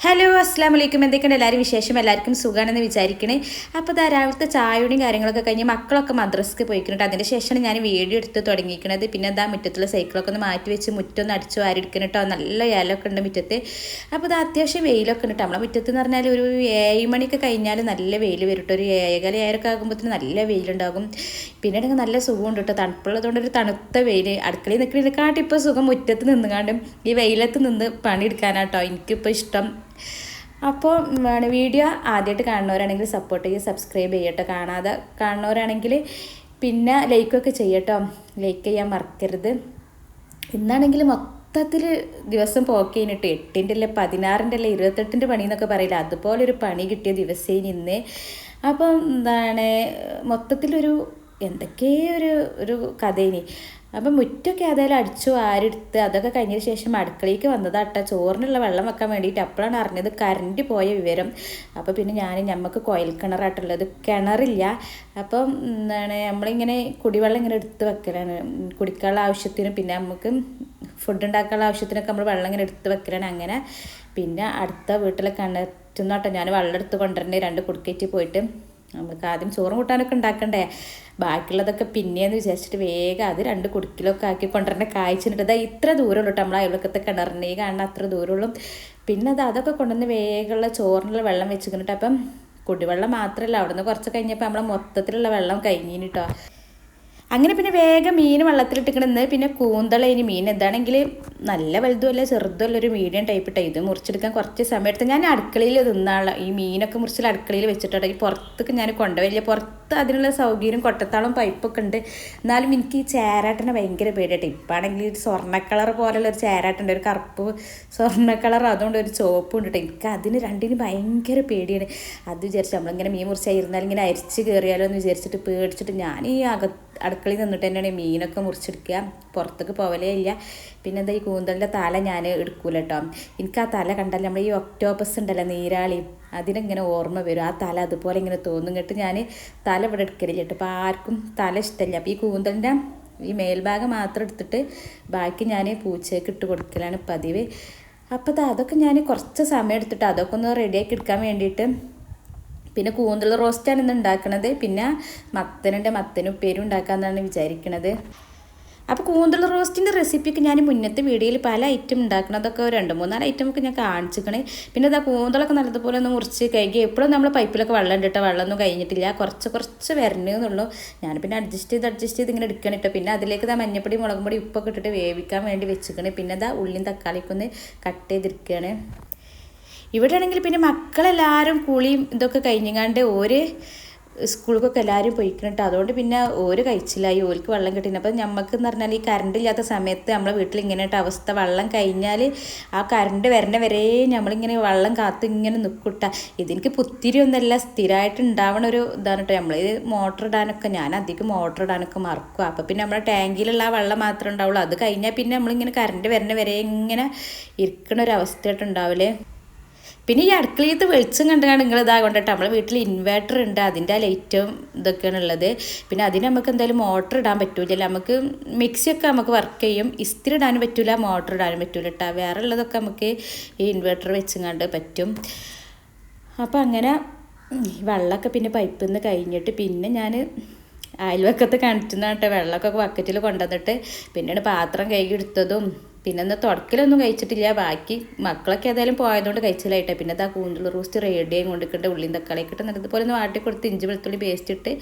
Hello അസ്സാം വലൈക്കും. എന്തൊക്കെയാണ് എല്ലാവരും വിശേഷം? എല്ലാവർക്കും സുഖമാണെന്ന് വിചാരിക്കണേ. അപ്പോൾ രാവിലത്തെ ചായയുടെയും കാര്യങ്ങളൊക്കെ കഴിഞ്ഞ് മക്കളൊക്കെ മദ്രസക്ക് പോയിക്കുന്നുണ്ട്. അതിൻ്റെ ശേഷമാണ് ഞാൻ വീഡിയോ എടുത്ത് തുടങ്ങിയിരിക്കുന്നത്. പിന്നെ എന്താ മുറ്റത്തുള്ള സൈക്കിളൊക്കെ ഒന്ന് മാറ്റി വെച്ച് മുറ്റൊന്ന് അടിച്ചു വാരി എടുക്കണം കേട്ടോ. നല്ല ഇലൊക്കെ ഉണ്ട് മുറ്റത്ത്. അപ്പോൾ അത്യാവശ്യം വെയിലൊക്കെ ഉണ്ട്. നമ്മളെ മുറ്റത്ത് എന്ന് പറഞ്ഞാൽ ഒരു 7 മണിയൊക്കെ കഴിഞ്ഞാൽ നല്ല വെയിൽ വരും കേട്ടോ. ഒരു 7:15 ആകുമ്പോഴത്തേന് നല്ല വെയിലുണ്ടാകും. പിന്നീട് നല്ല സുഖമുണ്ട് കേട്ടോ. തണുപ്പുള്ളതുകൊണ്ട് ഒരു തണുത്ത വെയിൽ. അടുക്കളയിൽ നിൽക്കുന്നതിനെക്കാട്ടും ഇപ്പോൾ സുഖം മുറ്റത്ത് നിന്നുകാണ്ടും ഈ വെയിലത്ത് നിന്ന് പണിയെടുക്കാനാട്ടോ എനിക്കിപ്പോൾ ഇഷ്ടം. അപ്പോൾ വീഡിയോ ആദ്യമായിട്ട് കാണുന്നവരാണെങ്കിൽ സപ്പോർട്ട് ചെയ്യുക, സബ്സ്ക്രൈബ് ചെയ്യട്ടോ. കാണുന്നവരാണെങ്കിൽ പിന്നെ ലൈക്കൊക്കെ ചെയ്യട്ടോ. ലൈക്ക് ചെയ്യാൻ മറക്കരുത്. ഇന്നാണെങ്കിൽ മൊത്തത്തിൽ ദിവസം പോക്കേനിട്ട് 8ൻ്റെ അല്ലേ 16ൻ്റെ അല്ലേ 28ൻ്റെ പണി എന്നൊക്കെ പറയില്ല, അതുപോലൊരു പണി കിട്ടിയ ദിവസേന ഇന്ന്. അപ്പം മൊത്തത്തിലൊരു എന്തൊക്കെയോ ഒരു കഥയിനി. അപ്പം മുറ്റൊക്കെ ഏതായാലും അടിച്ചു ആരെടുത്ത് അതൊക്കെ കഴിഞ്ഞതിന് ശേഷം അടുക്കളയ്ക്ക് വന്നതാട്ടോ ചോറിനുള്ള വെള്ളം വെക്കാൻ വേണ്ടിയിട്ട്. അപ്പോഴാണ് അറിഞ്ഞത് കറണ്ട് പോയ വിവരം. അപ്പോൾ പിന്നെ ഞമ്മക്ക് കുഴൽ കിണറായിട്ടുള്ളത്, കിണറില്ല. അപ്പം നമ്മളിങ്ങനെ കുടിവെള്ളം ഇങ്ങനെ എടുത്ത് വെക്കലാണ് കുടിക്കാനുള്ള ആവശ്യത്തിന്. പിന്നെ നമുക്ക് ഫുഡ് ഉണ്ടാക്കാനുള്ള ആവശ്യത്തിനൊക്കെ നമ്മൾ വെള്ളം ഇങ്ങനെ എടുത്ത് വെക്കലാണ്. അങ്ങനെ പിന്നെ അടുത്ത വീട്ടിലെ കിണറ്റുന്നോട്ടോ ഞാൻ വെള്ളം എടുത്ത് കൊണ്ടുവരണ്ടേ 2 കുടുക്കേറ്റി പോയിട്ട്. നമുക്ക് ആദ്യം ചോറും കൂട്ടാനൊക്കെ ഉണ്ടാക്കണ്ടേ, ബാക്കിയുള്ളതൊക്കെ പിന്നെയെന്ന് വിചാരിച്ചിട്ട് വേഗം അത് 2 കുടുക്കിലൊക്കെ ആക്കി കൊണ്ടുവരേണ്ട കായ്ച്ചിട്ട് അതാ ഇത്ര ദൂരമുള്ളൂ കേട്ടോ. നമ്മളെ അയൽവക്കത്തെ കിണറിനെ കാണാൻ അത്ര ദൂരമുള്ളൂ. പിന്നെ അതൊക്കെ കൊണ്ടുവന്ന് വേഗമുള്ള ചോറിനുള്ള വെള്ളം വെച്ചിട്ട്. അപ്പം കുടിവെള്ളം മാത്രമല്ല, അവിടെ നിന്ന് കുറച്ച് കഴിഞ്ഞപ്പോൾ നമ്മളെ മൊത്തത്തിലുള്ള വെള്ളം കഴിഞ്ഞിന് കേട്ടോ. അങ്ങനെ പിന്നെ വേഗം മീൻ വെള്ളത്തിലിട്ടിക്കണെന്ന്. പിന്നെ കൂന്തളയിന് മീൻ എന്താണെങ്കിൽ നല്ല വലുതുമല്ല ചെറുതുമല്ല, ഒരു മീഡിയം ടൈപ്പ് ഇത് മുറിച്ചെടുക്കാൻ കുറച്ച് സമയം എടുത്ത്. ഞാൻ അടുക്കളയിൽ തിന്നാളെ ഈ മീനൊക്കെ മുറിച്ചിൽ അടുക്കളയിൽ വെച്ചിട്ടുണ്ടെങ്കിൽ പുറത്തേക്ക് ഞാൻ കൊണ്ടുപോയില്ല. പുറത്ത് അതിനുള്ള സൗകര്യം കൊട്ടത്താളം പൈപ്പൊക്കെ ഉണ്ട്. എന്നാലും എനിക്ക് ഈ ചേരാട്ടനെ ഭയങ്കര പേടിയായിട്ട്. ഇപ്പാണെങ്കിൽ സ്വർണ്ണ കളർ പോലുള്ള ഒരു ചേരാട്ടുണ്ട്, ഒരു കറുപ്പ് സ്വർണ്ണ കളർ, അതുകൊണ്ട് ഒരു ചുവപ്പും ഉണ്ട് കേട്ടോ. എനിക്ക് അതിന് രണ്ടിനും ഭയങ്കര പേടിയാണ്. അത് വിചാരിച്ച് നമ്മളിങ്ങനെ മീൻ മുറിച്ചായിരുന്നാലും ഇങ്ങനെ അരിച്ച് കയറിയാലോ എന്ന് വിചാരിച്ചിട്ട് പേടിച്ചിട്ട് ഞാൻ ഈ അടുക്കളയിൽ നിന്നിട്ട് തന്നെയാണ് മീനൊക്കെ മുറിച്ചെടുക്കുക, പുറത്തേക്ക് പോവലേ ഇല്ല. പിന്നെ എന്താ ഈ കൂന്തലിൻ്റെ തല ഞാൻ എടുക്കൂല കേട്ടോ. എനിക്ക് ആ തല കണ്ടാൽ നമ്മൾ ഈ ഒക്ടോപ്പസ് ഉണ്ടല്ലോ നീരാളി, അതിനെങ്ങനെ ഓർമ്മ വരും. ആ തല അതുപോലെ ഇങ്ങനെ തോന്നും കേട്ട് ഞാൻ തല ഇവിടെ എടുക്കലില്ല കേട്ടോ. അപ്പോൾ ആർക്കും തല ഇഷ്ടമില്ല. അപ്പോൾ ഈ കൂന്തലിൻ്റെ ഈ മേൽഭാഗം മാത്രം എടുത്തിട്ട് ബാക്കി ഞാൻ പൂച്ചയ്ക്ക് ഇട്ട് കൊടുക്കലാണ് പതിവ്. അപ്പോൾ അതൊക്കെ ഞാൻ കുറച്ച് സമയം എടുത്തിട്ട് അതൊക്കെ ഒന്ന് റെഡിയാക്കി എടുക്കാൻ വേണ്ടിയിട്ട്. പിന്നെ കൂന്തൽ റോസ്റ്റാണ് ഇന്ന് ഉണ്ടാക്കുന്നത്. പിന്നെ മത്തനും ഉപ്പേരും ഉണ്ടാക്കാമെന്നാണ് വിചാരിക്കുന്നത്. അപ്പോൾ കൂന്തൽ റോസ്റ്റിൻ്റെ റെസിപ്പിക്ക് ഞാൻ മുന്നത്തെ വീഡിയോയിൽ പല ഐറ്റം ഉണ്ടാക്കണതൊക്കെ 2-3-4 ഐറ്റമൊക്കെ ഞാൻ കാണിച്ചിക്കണേ. പിന്നെ ഇതാ കൂന്തലൊക്കെ നല്ലതുപോലെ ഒന്ന് മുറിച്ച് കഴുകി. എപ്പോഴും നമ്മൾ പൈപ്പിലൊക്കെ വെള്ളം ഇട്ടിട്ട് വെള്ളമൊന്നും കഴിഞ്ഞിട്ടില്ല, കുറച്ച് വരണമെന്നുള്ളൂ. ഞാൻ പിന്നെ അഡ്ജസ്റ്റ് ചെയ്ത് ഇങ്ങനെ എടുക്കണം കേട്ടോ. പിന്നെ അതിലേക്ക് മഞ്ഞപ്പൊടി മുളകും പൊടി ഉപ്പൊക്കെ ഇട്ടിട്ട് വേവിക്കാൻ വേണ്ടി വെച്ചിക്കണേ. പിന്നെ ഉള്ളിയും തക്കാളിയൊക്കെ ഒന്ന് കട്ട് ചെയ്തിരിക്കുകയാണ്. ഇവിടെ ആണെങ്കിൽ പിന്നെ മക്കളെല്ലാവരും കുളിയും ഇതൊക്കെ കഴിഞ്ഞങ്ങാണ്ട് സ്കൂളിലൊക്കെ എല്ലാവരും പോയിക്കണിട്ട്. അതുകൊണ്ട് പിന്നെ കഴിച്ചില്ലായി, ഓർക്ക് വെള്ളം കിട്ടില്ല. അപ്പം എന്ന് പറഞ്ഞാൽ ഈ കറണ്ട് ഇല്ലാത്ത സമയത്ത് നമ്മളെ വീട്ടിൽ ഇങ്ങനെയായിട്ട് അവസ്ഥ. വെള്ളം കഴിഞ്ഞാൽ ആ കറണ്ട് വരെ നമ്മളിങ്ങനെ വെള്ളം കാത്ത് ഇങ്ങനെ നിൽക്കൂട്ട. ഇതെനിക്ക് പുത്തിരി ഒന്നല്ല, സ്ഥിരമായിട്ട് ഉണ്ടാവണ ഒരു ഇതാണ് കേട്ടോ. നമ്മൾ മോട്ടർ ഇടാനൊക്കെ ഞാൻ അധികം മോട്ടർ ഇടാനൊക്കെ മറക്കും. അപ്പം പിന്നെ നമ്മുടെ ടാങ്കിലുള്ള ആ വെള്ളം മാത്രമേ ഉണ്ടാവുള്ളൂ. അത് കഴിഞ്ഞാൽ പിന്നെ നമ്മളിങ്ങനെ കറണ്ട് വരെ ഇങ്ങനെ ഇരിക്കണ ഒരു അവസ്ഥയായിട്ടുണ്ടാവില്ലേ. പിന്നെ ഈ അടുക്കളയത്ത് വെളിച്ചം കണ്ടുകൊണ്ട് നിങ്ങൾ ഇതാകൊണ്ടിട്ട് നമ്മളെ വീട്ടിൽ ഇൻവേർട്ടർ ഉണ്ട്, അതിൻ്റെ ആ ലൈറ്റും ഇതൊക്കെയാണ് ഉള്ളത്. പിന്നെ അതിന് നമുക്ക് എന്തായാലും മോട്ടർ ഇടാൻ പറ്റൂല. നമുക്ക് മിക്സിയൊക്കെ നമുക്ക് വർക്ക് ചെയ്യും, ഇസ്തിരി ഇടാനും പറ്റൂല, മോട്ടർ ഇടാനും പറ്റൂല കേട്ടോ. വേറെ ഉള്ളതൊക്കെ നമുക്ക് ഈ ഇൻവേർട്ടർ വെച്ചുകൊണ്ട് പറ്റും. അപ്പോൾ അങ്ങനെ വെള്ളമൊക്കെ പിന്നെ പൈപ്പിൽ നിന്ന് കഴിഞ്ഞിട്ട് പിന്നെ ഞാൻ അയൽവക്കത്ത് കാണിച്ചിരുന്ന കേട്ടോ. വെള്ളമൊക്കെ ബക്കറ്റിൽ കൊണ്ടുവന്നിട്ട് പിന്നീട് പാത്രം കഴുകി എടുത്തതും. പിന്നെ ഒന്ന് തുടക്കലൊന്നും കഴിച്ചിട്ടില്ല, ബാക്കി മക്കളൊക്കെ ഏതായാലും പോയതുകൊണ്ട് കഴിച്ചില്ലായിട്ടെ. പിന്നെ കൂന്തൽ റോസ്റ്റ് റെഡിയായി കൊണ്ടിരിക്കട്ടെ. ഉള്ളിയും തക്കാളിയൊക്കെ ഇട്ട് നല്ലതുപോലെ ഒന്ന് വാട്ടി കൊടുത്ത് ഇഞ്ചി വെളുത്തുള്ളി പേസ്റ്റ് ഇട്ട്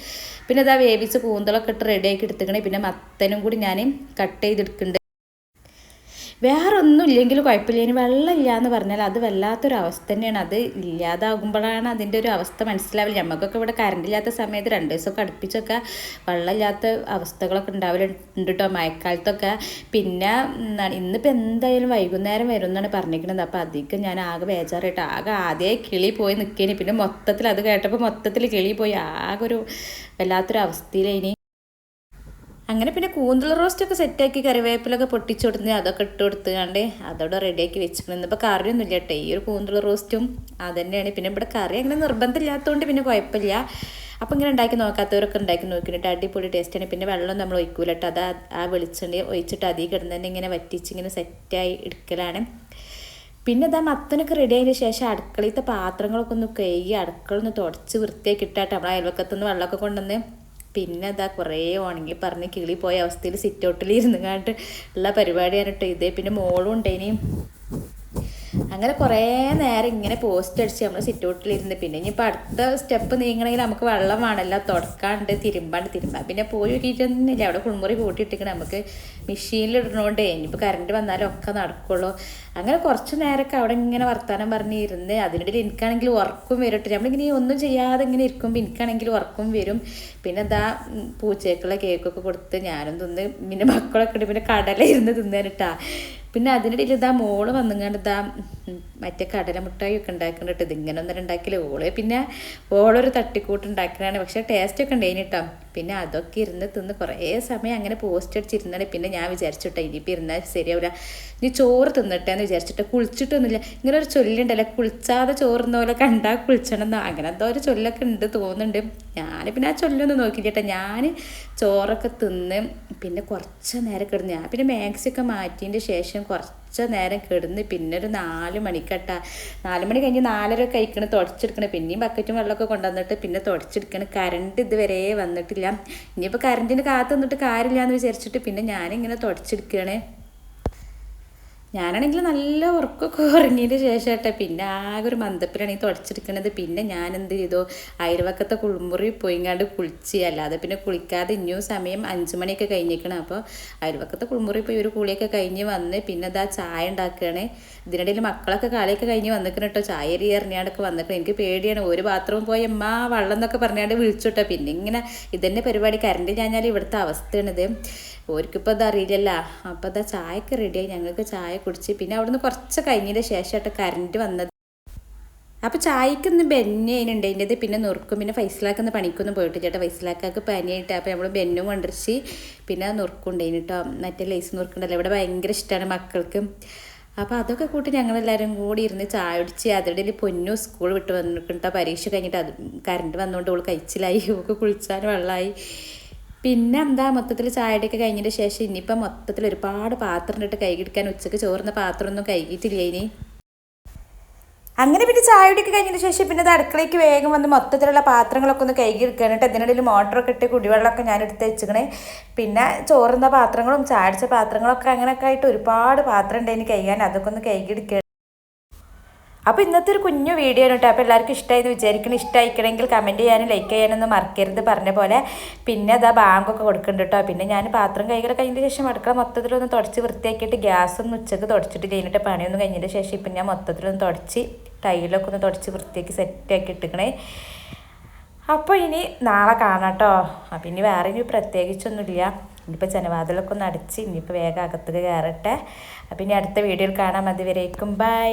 പിന്നെ വേവിച്ച് കൂന്തലൊക്കെ ഇട്ട് റെഡിയാക്കി എടുത്തിക്കണേ. പിന്നെ മത്തനും കൂടി ഞാൻ കട്ട് ചെയ്തെടുക്കുന്നുണ്ട്. വേറെ ഒന്നും ഇല്ലെങ്കിലും കുഴപ്പമില്ല. ഇനി വെള്ളമില്ല എന്ന് പറഞ്ഞാൽ അത് വല്ലാത്തൊരവസ്ഥ തന്നെയാണ്. അത് ഇല്ലാതാകുമ്പോഴാണ് അതിൻ്റെ ഒരു അവസ്ഥ മനസ്സിലാവില്ല. നമുക്കൊക്കെ ഇവിടെ കറണ്ടില്ലാത്ത സമയത്ത് 2 ദിവസമൊക്കെ അടുപ്പിച്ചൊക്കെ വെള്ളമില്ലാത്ത അവസ്ഥകളൊക്കെ ഉണ്ടാവലുണ്ട് കേട്ടോ മഴക്കാലത്തൊക്കെ. പിന്നെ ഇന്നിപ്പോൾ എന്തായാലും വൈകുന്നേരം വരും എന്നാണ് പറഞ്ഞിരിക്കുന്നത്. അപ്പോൾ അധികം ഞാൻ ആകെ ബേജാറായിട്ട് ആദ്യമേ കിളി പോയി നിൽക്കേനി. പിന്നെ മൊത്തത്തിൽ അത് കേട്ടപ്പോൾ മൊത്തത്തിൽ കിളി പോയി ആകെ ഒരു വല്ലാത്തൊരു അവസ്ഥയിലേനി. അങ്ങനെ പിന്നെ കൂന്തൽ റോസ്റ്റൊക്കെ സെറ്റാക്കി കറിവേപ്പിലൊക്കെ പൊട്ടിച്ചു കൊടുത്ത് അതൊക്കെ ഇട്ട് കൊടുത്തുകൊണ്ട് അതോടെ റെഡിയാക്കി വെച്ചിട്ടുണ്ട്. ഇപ്പോൾ കറിയൊന്നും ഇല്ല കേട്ടോ, ഈ ഒരു കൂന്തൽ റോസ്റ്റും അതന്നെയാണ്. പിന്നെ ഇവിടെ കറി അങ്ങനെ നിർബന്ധമില്ലാത്തതുകൊണ്ട് പിന്നെ കുഴപ്പമില്ല. അപ്പോൾ ഇങ്ങനെ ഉണ്ടാക്കി നോക്കാത്തവരൊക്കെ ഉണ്ടാക്കി നോക്കിയിട്ട് അടിപൊളി ടേസ്റ്റാണ്. പിന്നെ വെള്ളം നമ്മൾ ഒഴിക്കൂല കേട്ടോ, അത് ആ വെളിച്ചെണ്ണ ഒഴിച്ചിട്ട് അതിൽ കിടന്ന് തന്നെ ഇങ്ങനെ വറ്റിച്ച് ഇങ്ങനെ സെറ്റായി എടുക്കലാണ്. പിന്നെ ഇതാ മത്തനൊക്കെ റെഡി ആയതിന് ശേഷം അടുക്കളയിലത്തെ പാത്രങ്ങളൊക്കെ ഒന്ന് കഴുകി അടുക്കള ഒന്ന് തുടച്ച് വൃത്തിയാക്കി ഇട്ടാട്ട് നമ്മളെ അയൽവക്കത്തുനിന്ന് വെള്ളമൊക്കെ കൊണ്ടുവന്ന് പിന്നെ ഇതാ കുറേ ഉണങ്ങി പറഞ്ഞ് കിളി പോയ അവസ്ഥയിൽ സിറ്റ് ഔട്ടിൽ ഇരുന്ന് കണ്ട് ഉള്ള പരിപാടിയാണ് കേട്ടോ ഇതേ. പിന്നെ മോളും ഉണ്ടേനും അങ്ങനെ കുറേ നേരം ഇങ്ങനെ പോസ്റ്റ് അടിച്ച് നമ്മൾ സിറ്റ് ഔട്ടിലിരുന്ന് പിന്നെ ഇനിയിപ്പോൾ അടുത്ത സ്റ്റെപ്പ് നീങ്ങണമെങ്കിൽ നമുക്ക് വെള്ളം വേണമല്ലോ, തുടക്കാണ്ട് തിരുമ്പാൻ പിന്നെ പോയി നോക്കിയിട്ടൊന്നുമില്ല. അവിടെ കുളിമുറി കൂട്ടിയിട്ടിരിക്കണം, നമുക്ക് മെഷീനിലിടണോണ്ടേ ഇനിയിപ്പോൾ കറണ്ട് വന്നാലും ഒക്കെ നടക്കുള്ളൂ. അങ്ങനെ കുറച്ച് നേരമൊക്കെ അവിടെ ഇങ്ങനെ വർത്താനം പറഞ്ഞിരുന്ന് അതിനിടയിൽ എനിക്കാണെങ്കിൽ ഉറക്കം വരട്ടെ. നമ്മളിങ്ങനെ ഒന്നും ചെയ്യാതെ ഇങ്ങനെ ഇരിക്കുമ്പോൾ എനിക്കാണെങ്കിൽ ഉറക്കം വരും. പിന്നെ എന്താ പൂച്ചയ്ക്കുള്ള കേക്കൊക്കെ കൊടുത്ത് ഞാനും തിന്ന്, പിന്നെ മക്കളൊക്കെ ഉണ്ട്, പിന്നെ കടല ഇരുന്ന് തിന്നാനിട്ടാ. പിന്നെ അതിനിടയിൽ ഇതാ മോള് വന്നുകൊണ്ട് ഇതാ മറ്റേ കടല മുട്ടായി ഒക്കെ ഉണ്ടാക്കുന്നുണ്ട്. ഇതിങ്ങനെ ഒന്നും ഉണ്ടാക്കില്ല ഓള്, പിന്നെ ഓളൊരു തട്ടിക്കൂട്ട് ഉണ്ടാക്കുന്നതാണ്. പക്ഷേ ടേസ്റ്റൊക്കെ ഉണ്ടായിന് കേട്ടോ. പിന്നെ അതൊക്കെ ഇരുന്ന് തിന്ന് കുറേ സമയം അങ്ങനെ പോസ്റ്റ് അടിച്ചിരുന്നാണ്. പിന്നെ ഞാൻ വിചാരിച്ചിട്ടോ ഇനിയിപ്പോൾ ഇരുന്നാൽ ശരിയാവില്ല, ഇനി ചോറ് തിന്നിട്ടെ എന്ന് വിചാരിച്ചിട്ട് കുളിച്ചിട്ടൊന്നുമില്ല. ഇങ്ങനെ ഒരു ചൊല്ലുണ്ടല്ലോ, കുളിച്ചാതെ ചോറുന്ന പോലെ കണ്ടാൽ കുളിച്ചണം എന്നോ അങ്ങനെ എന്തോ ഒരു ചൊല്ലൊക്കെ ഉണ്ട് തോന്നുന്നുണ്ട്. ഞാൻ പിന്നെ ആ ചൊല്ലൊന്നും നോക്കില്ല കേട്ടോ. ഞാൻ ചോറൊക്കെ തിന്ന് പിന്നെ കുറച്ച് നേരം കിടന്ന് ഞാൻ പിന്നെ മാക്സിയൊക്കെ മാറ്റിയതിൻ്റെ ശേഷം കുറച്ച് നേരം കിടന്ന് പിന്നെ ഒരു 4 മണിക്കട്ടാ 4 മണി കഴിഞ്ഞ് 4:30 കഴിക്കണം തുടച്ചെടുക്കണം. പിന്നെയും ബക്കറ്റും വെള്ളമൊക്കെ കൊണ്ടുവന്നിട്ട് പിന്നെ തുടച്ചെടുക്കണം. കറണ്ട് ഇതുവരെ വന്നിട്ടില്ല. ഇനിയിപ്പോൾ കറണ്ടിന് കാത്തു നിന്നിട്ട് കാര്യമില്ല എന്ന് വിചാരിച്ചിട്ട് പിന്നെ ഞാനിങ്ങനെ തുടച്ചെടുക്കുകയാണ്. ഞാനാണെങ്കിൽ നല്ല ഉറക്കമൊക്കെ ഉറങ്ങിയതിന് ശേഷം കേട്ടോ പിന്നെ ആകെ ഒരു മന്ദപ്പിലാണ് ഈ തുടച്ചെടുക്കണത്. പിന്നെ ഞാൻ എന്ത് ചെയ്തു, അയൽവക്കത്തെ കുളിമുറി പോയിങ്ങാണ്ട് കുളിച്ച്, അല്ലാതെ പിന്നെ കുളിക്കാതെ ഇനിയും സമയം 5 മണിയൊക്കെ കഴിഞ്ഞേക്കണം. അപ്പോൾ അയൽവക്കത്തെ കുളിമുറി പോയി ഒരു കുളിയൊക്കെ കഴിഞ്ഞ് വന്ന് പിന്നെ അതാ ചായ ഉണ്ടാക്കുകയാണ്. ഇതിനിടയിൽ മക്കളൊക്കെ കളിയൊക്കെ കഴിഞ്ഞ് വന്നിക്കണം കേട്ടോ. ചായ എറിയാണ്ടൊക്കെ വന്നിക്കണം. എനിക്ക് പേടിയാണ്, ഒരു ബാത്റൂം പോയി വെള്ളം എന്നൊക്കെ പറഞ്ഞാണ്ട് വിളിച്ചോട്ടോ. പിന്നെ ഇങ്ങനെ ഇതന്നെ പരിപാടി, കറണ്ട് കഴിഞ്ഞാൽ ഇവിടുത്തെ അവസ്ഥയാണിത്. ഓർക്കിപ്പോൾ അത് അറിയില്ലല്ലോ. അപ്പോൾ അതാ ചായയൊക്കെ റെഡിയായി, ഞങ്ങൾക്ക് ചായ കുടിച്ച് പിന്നെ അവിടുന്ന് കുറച്ച് കഴിഞ്ഞതിന് ശേഷമായിട്ട് കറണ്ട് വന്നത്. അപ്പോൾ ചായക്ക് ഇന്ന് ബെന്നെ അതിനുണ്ടതിൻ്റെത് പിന്നെ നുറുക്കും. പിന്നെ ഫൈസലാക്കുന്ന പണിക്കൊന്നും പോയിട്ട് ചേട്ടാ, ഫൈസലാക്കാക്ക് പനിയായിട്ട് അപ്പോൾ നമ്മൾ ബെന്നും കൊണ്ടുവരിച്ച് പിന്നെ നുറുക്കുണ്ടായിന് കേട്ടോ. മറ്റേ ലേസ് നുറുക്കുണ്ടല്ലോ, ഇവിടെ ഭയങ്കര ഇഷ്ടമാണ് മക്കൾക്ക്. അപ്പോൾ അതൊക്കെ കൂട്ടി ഞങ്ങളെല്ലാവരും കൂടി ഇരുന്ന് ചായ കുടിച്ച്. അതിനിടയിൽ പൊന്നു സ്കൂൾ വിട്ട് വന്നിട്ടോ, പരീക്ഷ കഴിഞ്ഞിട്ട് അത് കറണ്ട് വന്നുകൊണ്ട് അവൾ കഴിച്ചിലായി, ഒക്കെ കുളിച്ചാൽ വെള്ളമായി. പിന്നെ എന്താ മൊത്തത്തിൽ ചായയുടെയൊക്കെ കഴിഞ്ഞതിന് ശേഷം ഇനിയിപ്പം മൊത്തത്തിൽ ഒരുപാട് പാത്രം ഇട്ട് കഴുകിയെടുക്കാൻ, ഉച്ചക്ക് ചോറുന്ന പാത്രമൊന്നും കഴുകിയിട്ടില്ല ഇനി. അങ്ങനെ പിന്നെ ചായയുടെയൊക്കെ കഴിഞ്ഞതിന് ശേഷം പിന്നെ അത് അടുക്കളയ്ക്ക് വേഗം വന്ന് മൊത്തത്തിലുള്ള പാത്രങ്ങളൊക്കെ ഒന്ന് കഴുകിയെടുക്കാനായിട്ട് അതിനിടയിൽ മോട്ടറൊക്കെ ഇട്ട് കുടിവെള്ളമൊക്കെ ഞാൻ എടുത്ത് വെച്ചിക്കണേ. പിന്നെ ചോറുന്ന പാത്രങ്ങളും ചായടിച്ച പാത്രങ്ങളൊക്കെ അങ്ങനെയൊക്കെ ആയിട്ട് ഒരുപാട് പാത്രം ഉണ്ടായിന് കഴുകാൻ, അതൊക്കെ ഒന്ന് കഴുകിയെടുക്കുക. അപ്പോൾ ഇന്നത്തെ ഒരു കുഞ്ഞു വീഡിയോ ആണ് കേട്ടോ. അപ്പോൾ എല്ലാവർക്കും ഇഷ്ടമായെന്ന് വിചാരിക്കണം. ഇഷ്ടമായിക്കണമെങ്കിൽ കമൻറ്റ് ചെയ്യാനും ലൈക്ക് ചെയ്യാനൊന്നും മറക്കരുത് പറഞ്ഞ പോലെ. പിന്നെ അതാ ബാങ്കൊക്കെ കൊടുക്കുന്നുണ്ട് കേട്ടോ. പിന്നെ ഞാൻ പാത്രം കൈകളൊക്കെ കഴിഞ്ഞതിന് ശേഷം അടുക്കള മൊത്തത്തിലൊന്ന് തുടച്ച് വൃത്തിയാക്കിയിട്ട് ഗ്യാസൊന്നും ഉച്ചക്ക് തുടച്ചിട്ട് കഴിഞ്ഞിട്ട് പണിയൊന്നും കഴിഞ്ഞതിന് ശേഷം ഇപ്പം ഞാൻ മൊത്തത്തിലൊന്ന് തുടച്ച് ടൈലൊക്കെ ഒന്ന് തുടച്ച് വൃത്തിയാക്കി സെറ്റാക്കി ഇട്ടിക്കണേ. അപ്പോൾ ഇനി നാളെ കാണാം കേട്ടോ. അപ്പം ഇനി വേറെ ഇനി പ്രത്യേകിച്ചൊന്നുമില്ല. ഇനിയിപ്പോൾ ജനവാതിലൊക്കെ ഒന്ന് അടച്ച് ഇനിയിപ്പോൾ വേഗം അകത്തേക്ക് കയറട്ടെ. അപ്പം ഇനി അടുത്ത വീഡിയോയിൽ കാണാം. അതുവരേക്കും ബൈ.